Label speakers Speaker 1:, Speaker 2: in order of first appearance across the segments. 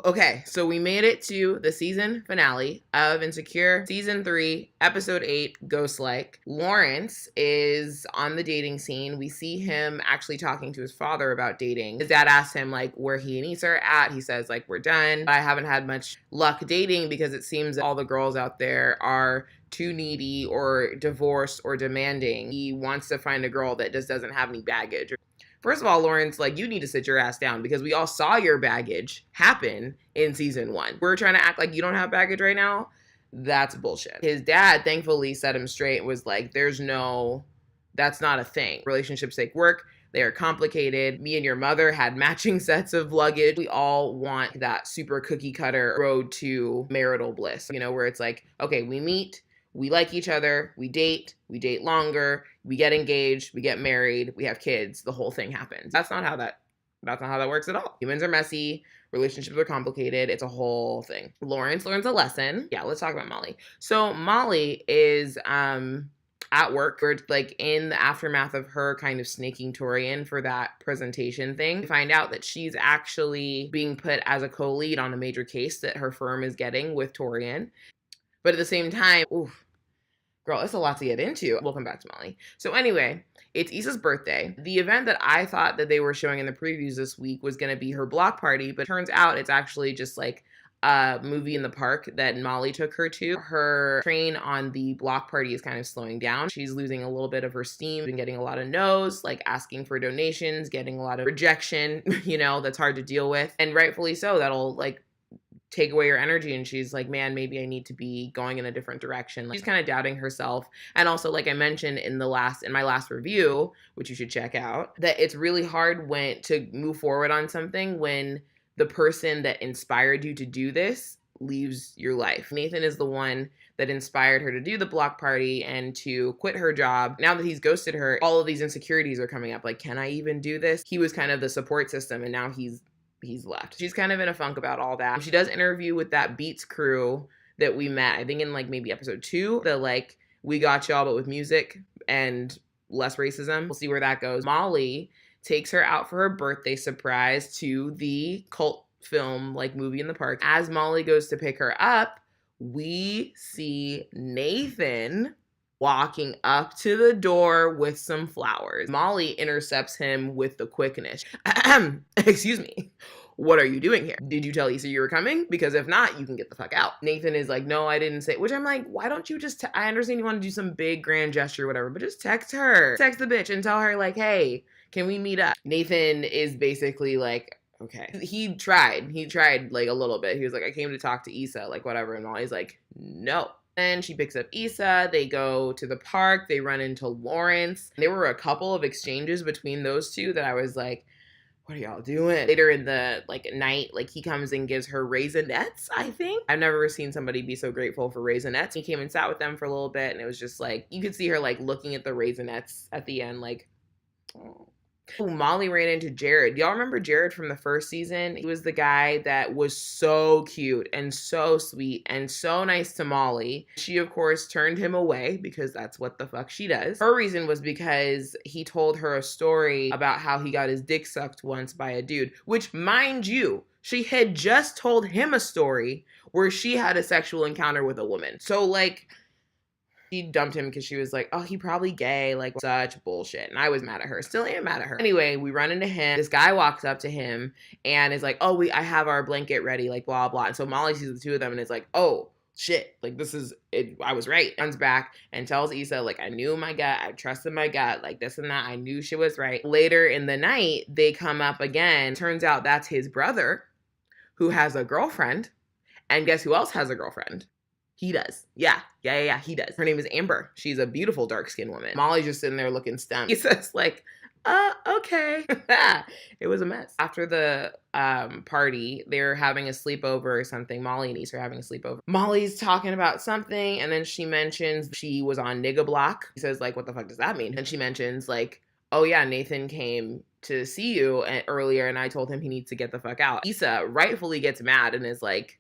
Speaker 1: Okay, so we made it to the season finale of Insecure, season 3, episode 8, Ghost Like. Lawrence is on the dating scene. We see him actually talking to his father about dating. His dad asks him like where he and Issa are at. He says like, we're done. I haven't had much luck dating because it seems all the girls out there are too needy or divorced or demanding. He wants to find a girl that just doesn't have any baggage. First of all, Lawrence, like, you need to sit your ass down because we all saw your baggage happen in season 1. We're trying to act like you don't have baggage right now. That's bullshit. His dad thankfully set him straight, was like, that's not a thing. Relationships take work. They are complicated. Me and your mother had matching sets of luggage. We all want that super cookie cutter road to marital bliss, where it's like, okay, we meet, we like each other, we date longer, we get engaged, we get married, we have kids, the whole thing happens. That's not how that works at all. Humans are messy, relationships are complicated, it's a whole thing. Lawrence learns a lesson. Yeah, let's talk about Molly. So Molly is at work, or like in the aftermath of her kind of snaking Torian for that presentation thing. We find out that she's actually being put as a co-lead on a major case that her firm is getting with Torian. But at the same time, oof, girl, it's a lot to get into. We'll come back to Molly. So anyway, it's Issa's birthday. The event that I thought that they were showing in the previews this week was going to be her block party, but turns out it's actually just like a movie in the park that Molly took her to. Her train on the block party is kind of slowing down. She's losing a little bit of her steam and getting a lot of no's, like asking for donations, getting a lot of rejection, that's hard to deal with. And rightfully so. That'll like take away her energy, and she's like, man, maybe I need to be going in a different direction. Like, she's kind of doubting herself. And also, like I mentioned in my last review, which you should check out, that it's really hard to move forward on something when the person that inspired you to do this leaves your life. Nathan is the one that inspired her to do the block party and to quit her job. Now that he's ghosted her, all of these insecurities are coming up. Like, can I even do this? He was kind of the support system, and now he's left. She's kind of in a funk about all that. She does interview with that Beats crew that we met, I think in like maybe episode 2, the like, we got y'all but with music and less racism. We'll see where that goes. Molly takes her out for her birthday surprise to the cult film like movie in the park. As Molly goes to pick her up, we see Nathan walking up to the door with some flowers. Molly intercepts him with the quickness. Excuse me. What are you doing here? Did you tell Issa you were coming? Because if not, you can get the fuck out. Nathan is like, no, I didn't say, which I'm like, why don't you just, I understand you want to do some big grand gesture or whatever, but just text her. Text the bitch and tell her like, hey, can we meet up? Nathan is basically like, okay. He tried like a little bit. He was like, I came to talk to Issa, like whatever. And Molly's like, no. Then she picks up Issa, they go to the park, they run into Lawrence. There were a couple of exchanges between those two that I was like, what are y'all doing? Later in the night, he comes and gives her raisinets, I think. I've never seen somebody be so grateful for raisinets. He came and sat with them for a little bit, and it was just like, you could see her looking at the raisinets at the end, like, oh. Ooh, Molly ran into Jared. Y'all remember Jared from the first season? He was the guy that was so cute and so sweet and so nice to Molly. She, of course, turned him away because that's what the fuck she does. Her reason was because he told her a story about how he got his dick sucked once by a dude, which, mind you, she had just told him a story where she had a sexual encounter with a woman. So, she dumped him because she was like, oh, he probably gay, such bullshit. And I was mad at her. Still am mad at her. Anyway, we run into him. This guy walks up to him and is like, oh, I have our blanket ready, blah, blah. And so Molly sees the two of them and is like, oh, shit. This is it. I was right. Runs back and tells Issa, I knew my gut. I trusted my gut, this and that. I knew she was right. Later in the night, they come up again. Turns out that's his brother who has a girlfriend. And guess who else has a girlfriend? He does. Yeah, he does. Her name is Amber. She's a beautiful dark-skinned woman. Molly's just sitting there looking stumped. He says okay. It was a mess. After the party, they're having a sleepover or something. Molly and Issa are having a sleepover. Molly's talking about something, and then she mentions she was on Nigga Block. He says, what the fuck does that mean? And she mentions, oh yeah, Nathan came to see you earlier, and I told him he needs to get the fuck out. Issa rightfully gets mad and is like,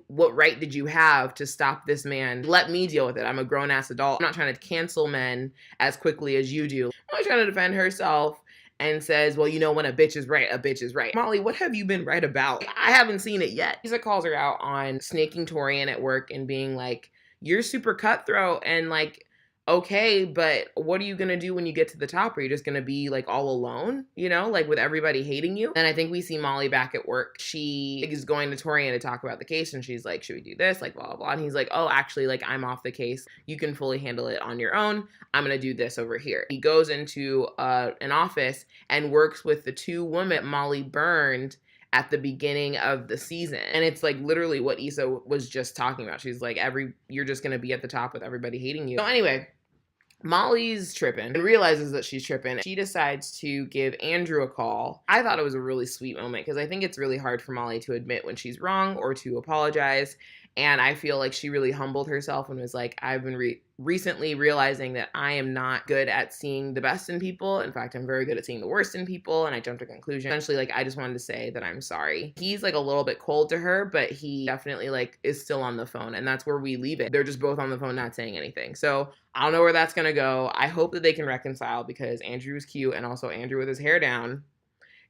Speaker 1: what right did you have to stop this man? Let me deal with it. I'm a grown-ass adult. I'm not trying to cancel men as quickly as you do. I'm trying to defend herself and says, well, you know, when a bitch is right, a bitch is right. Molly, what have you been right about? I haven't seen it yet. Issa calls her out on snaking Torian at work and being like, you're super cutthroat and like, okay, but what are you gonna do when you get to the top? Are you just gonna be like all alone, you know, like with everybody hating you? And I think we see Molly back at work. She is going to Torian to talk about the case, and she's like, should we do this? Like, blah, blah, blah. And he's like, oh, actually, like, I'm off the case. You can fully handle it on your own. I'm gonna do this over here. He goes into an office and works with the two women Molly burned at the beginning of the season. And it's like literally what Issa was just talking about. She's like, you're just gonna be at the top with everybody hating you. So anyway, Molly's tripping and realizes that she's tripping. She decides to give Andrew a call. I thought it was a really sweet moment because I think it's really hard for Molly to admit when she's wrong or to apologize. And I feel like she really humbled herself and was like, I've been recently realizing that I am not good at seeing the best in people. In fact, I'm very good at seeing the worst in people. And I jumped to a conclusion. Essentially, like, I just wanted to say that I'm sorry. He's like a little bit cold to her, but he definitely like is still on the phone. And that's where we leave it. They're just both on the phone, not saying anything. So I don't know where that's going to go. I hope that they can reconcile because Andrew is cute. And also Andrew with his hair down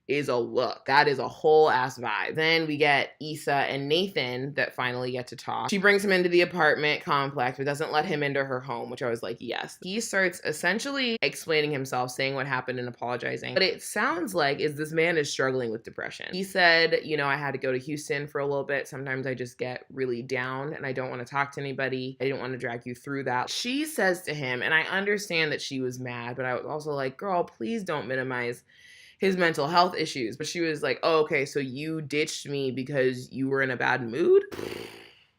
Speaker 1: is a look. That is a whole ass vibe. Then we get Issa and Nathan that finally get to talk. She brings him into the apartment complex, but doesn't let him into her home, which I was like, yes. He starts essentially explaining himself, saying what happened and apologizing. But it sounds like this man is struggling with depression. He said, you know, I had to go to Houston for a little bit. Sometimes I just get really down and I don't want to talk to anybody. I didn't want to drag you through that. She says to him, and I understand that she was mad, but I was also like, girl, please don't minimize his mental health issues. But she was like, oh, okay, so you ditched me because you were in a bad mood?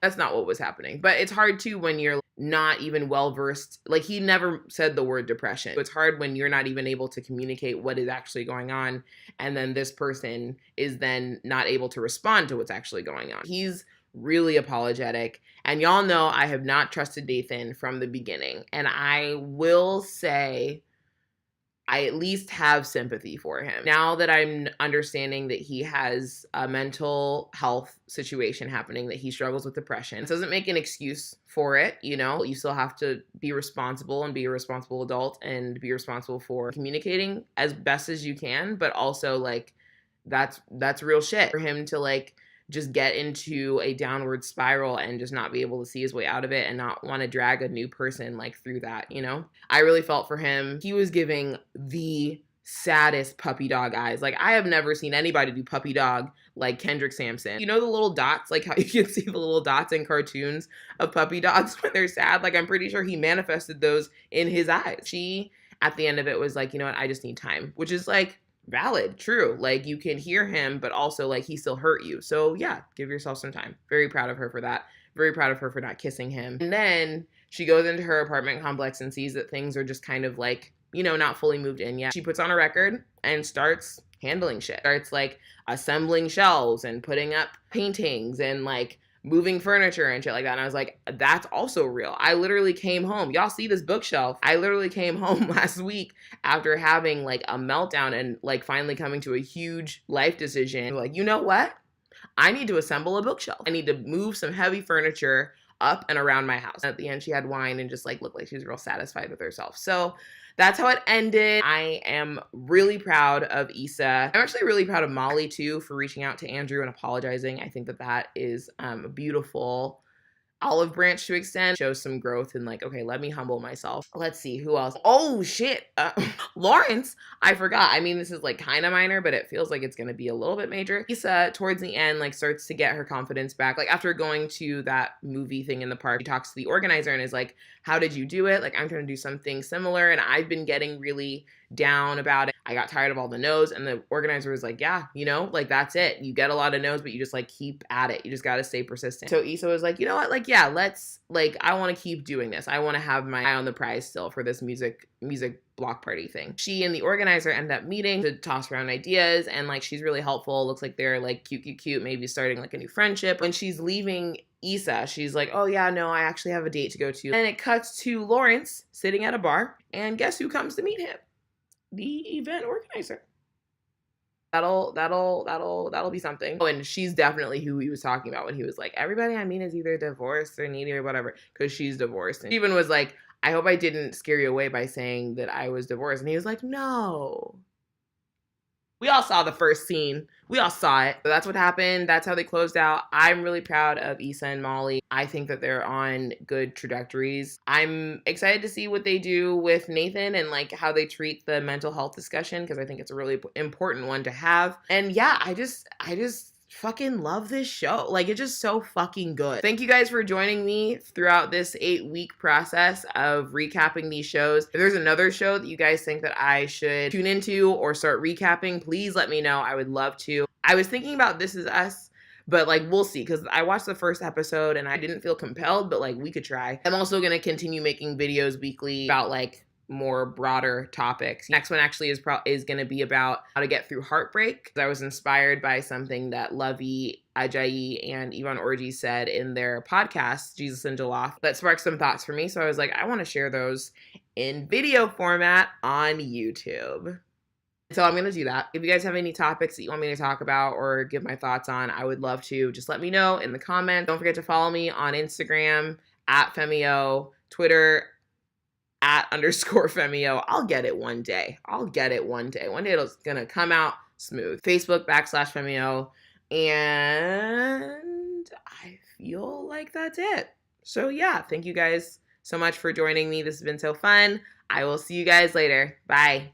Speaker 1: That's not what was happening. But it's hard too when you're not even well-versed. Like, he never said the word depression. It's hard when you're not even able to communicate what is actually going on. And then this person is then not able to respond to what's actually going on. He's really apologetic. And y'all know I have not trusted Nathan from the beginning. And I will say, I at least have sympathy for him. Now that I'm understanding that he has a mental health situation happening, that he struggles with depression, it doesn't make an excuse for it, you know? You still have to be responsible and be a responsible adult and be responsible for communicating as best as you can, but also, like, that's real shit for him to, like, just get into a downward spiral and just not be able to see his way out of it and not want to drag a new person like through that, you know? I really felt for him. He was giving the saddest puppy dog eyes. Like, I have never seen anybody do puppy dog like Kendrick Sampson. You know the little dots, like how you can see the little dots in cartoons of puppy dogs when they're sad? Like, I'm pretty sure he manifested those in his eyes. She, at the end of it, was like, you know what, I just need time, which is like, valid, true. Like, you can hear him, but also like he still hurt you. So yeah, give yourself some time. Very proud of her for that. Very proud of her for not kissing him. And then she goes into her apartment complex and sees that things are just kind of like, you know, not fully moved in yet. She puts on a record and starts handling shit. Starts like assembling shelves and putting up paintings and like moving furniture and shit like that. And I was like, that's also real. I literally came home. Y'all see this bookshelf? I literally came home last week after having like a meltdown and like finally coming to a huge life decision. Like, you know what? I need to assemble a bookshelf. I need to move some heavy furniture up and around my house. At the end, she had wine and just like looked like she was real satisfied with herself. So that's how it ended. I am really proud of Issa. I'm actually really proud of Molly too for reaching out to Andrew and apologizing. I think that that is a beautiful olive branch to extend. Shows some growth and like, okay, let me humble myself. Let's see, who else? Oh shit, Lawrence. I forgot. I mean, this is like kind of minor, but it feels like it's gonna be a little bit major. Issa, towards the end, like starts to get her confidence back. Like after going to that movie thing in the park, she talks to the organizer and is like, how did you do it? Like, I'm trying to do something similar and I've been getting really down about it. I got tired of all the no's, and the organizer was like, yeah, you know, like that's it. You get a lot of no's, but you just like keep at it. You just got to stay persistent. So Issa was like, you know what? Like, yeah, let's like, I want to keep doing this. I want to have my eye on the prize still for this music block party thing. She and the organizer end up meeting to toss around ideas, and like, she's really helpful. Looks like they're like cute, maybe starting like a new friendship. When she's leaving Issa, she's like, oh yeah, no, I actually have a date to go to. And it cuts to Lawrence sitting at a bar, and guess who comes to meet him? The event organizer. That'll be something. Oh, and she's definitely who he was talking about when he was like, everybody I mean is either divorced or needy or whatever, because she's divorced. And Steven was like, I hope I didn't scare you away by saying that I was divorced. And he was like, no. We all saw the first scene. We all saw it. So that's what happened. That's how they closed out. I'm really proud of Issa and Molly. I think that they're on good trajectories. I'm excited to see what they do with Nathan and like how they treat the mental health discussion, because I think it's a really important one to have. And yeah, I just fucking love this show. Like, it's just so fucking good. Thank you guys for joining me throughout this 8-week process of recapping these shows. If there's another show that you guys think that I should tune into or start recapping, please let me know. I would love to. I was thinking about This Is Us, but like, we'll see, because I watched the first episode and I didn't feel compelled, but like, we could try. I'm also going to continue making videos weekly about like more broader topics. Next one actually is going to be about how to get through heartbreak. I was inspired by something that Lovey Ajayi and Yvonne Orji said in their podcast, Jesus and Jollof, that sparked some thoughts for me. So I was like, I want to share those in video format on YouTube. So I'm going to do that. If you guys have any topics that you want me to talk about or give my thoughts on, I would love to. Just let me know in the comments. Don't forget to follow me on Instagram at Femio, Twitter @_Femio. I'll get it one day. One day it's gonna come out smooth. Facebook /Femio. And I feel like that's it. So yeah, thank you guys so much for joining me. This has been so fun. I will see you guys later. Bye.